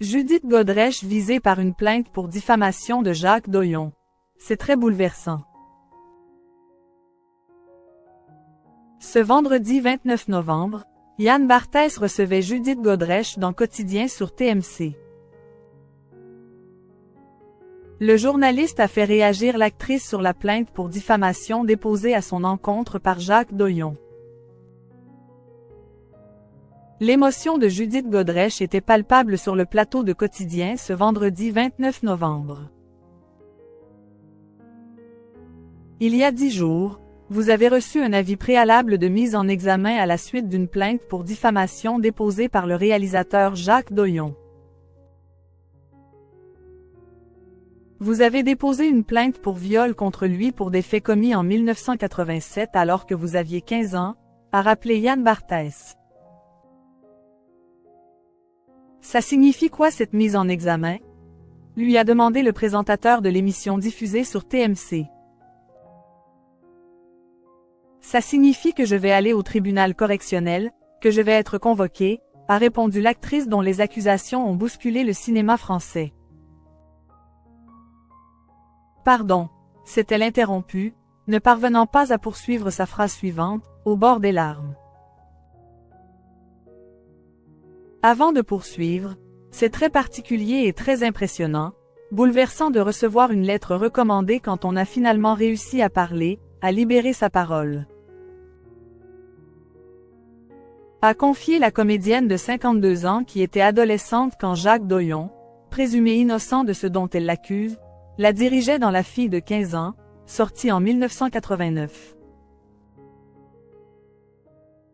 Judith Godrèche visée par une plainte pour diffamation de Jacques Doyon. C'est très bouleversant. Ce vendredi 29 novembre, Yann Barthès recevait Judith Godrèche dans Quotidien sur TMC. Le journaliste a fait réagir l'actrice sur la plainte pour diffamation déposée à son encontre par Jacques Doyon. L'émotion de Judith Godrèche était palpable sur le plateau de Quotidien ce vendredi 29 novembre. Il y a 10 jours, vous avez reçu un avis préalable de mise en examen à la suite d'une plainte pour diffamation déposée par le réalisateur Jacques Doyon. Vous avez déposé une plainte pour viol contre lui pour des faits commis en 1987 alors que vous aviez 15 ans, a rappelé Yann Barthès. Ça signifie quoi cette mise en examen? Lui a demandé le présentateur de l'émission diffusée sur TMC. Ça signifie que je vais aller au tribunal correctionnel, que je vais être convoquée, a répondu l'actrice dont les accusations ont bousculé le cinéma français. Pardon, s'est-elle interrompue, ne parvenant pas à poursuivre sa phrase suivante, au bord des larmes. Avant de poursuivre, c'est très particulier et très impressionnant, bouleversant de recevoir une lettre recommandée quand on a finalement réussi à parler, à libérer sa parole. A confié la comédienne de 52 ans qui était adolescente quand Jacques Doyon, présumé innocent de ce dont elle l'accuse, la dirigeait dans La fille de 15 ans, sortie en 1989.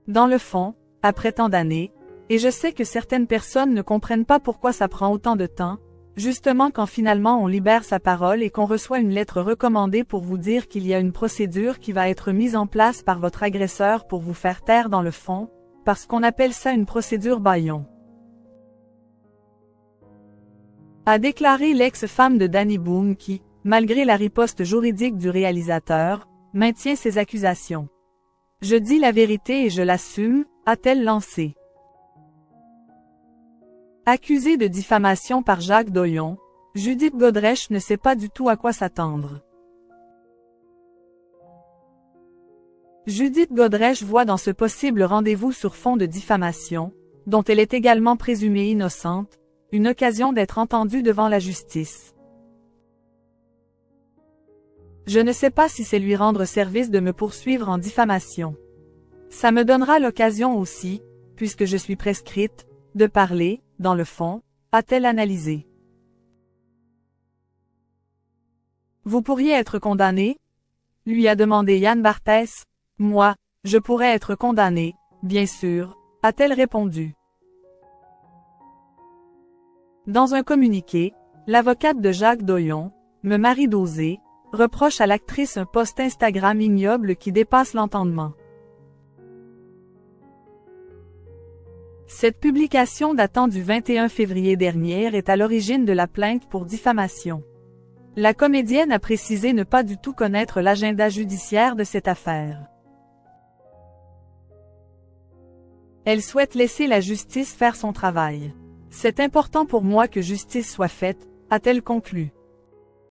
Dans le fond, après tant d'années, et je sais que certaines personnes ne comprennent pas pourquoi ça prend autant de temps, justement quand finalement on libère sa parole et qu'on reçoit une lettre recommandée pour vous dire qu'il y a une procédure qui va être mise en place par votre agresseur pour vous faire taire dans le fond, parce qu'on appelle ça une procédure bâillon. A déclaré l'ex-femme de Danny Boone qui, malgré la riposte juridique du réalisateur, maintient ses accusations. Je dis la vérité et je l'assume, a-t-elle lancé. Accusée de diffamation par Jacques Doyon, Judith Godrèche ne sait pas du tout à quoi s'attendre. Judith Godrèche voit dans ce possible rendez-vous sur fond de diffamation, dont elle est également présumée innocente, une occasion d'être entendue devant la justice. Je ne sais pas si c'est lui rendre service de me poursuivre en diffamation. Ça me donnera l'occasion aussi, puisque je suis prescrite, de parler, dans le fond, a-t-elle analysé. Vous pourriez être condamné? Lui a demandé Yann Barthès. Moi, je pourrais être condamné, bien sûr, a-t-elle répondu. Dans un communiqué, l'avocate de Jacques Doyon, Marie Dosé, reproche à l'actrice un post Instagram ignoble qui dépasse l'entendement. Cette publication datant du 21 février dernier est à l'origine de la plainte pour diffamation. La comédienne a précisé ne pas du tout connaître l'agenda judiciaire de cette affaire. Elle souhaite laisser la justice faire son travail. C'est important pour moi que justice soit faite, a-t-elle conclu.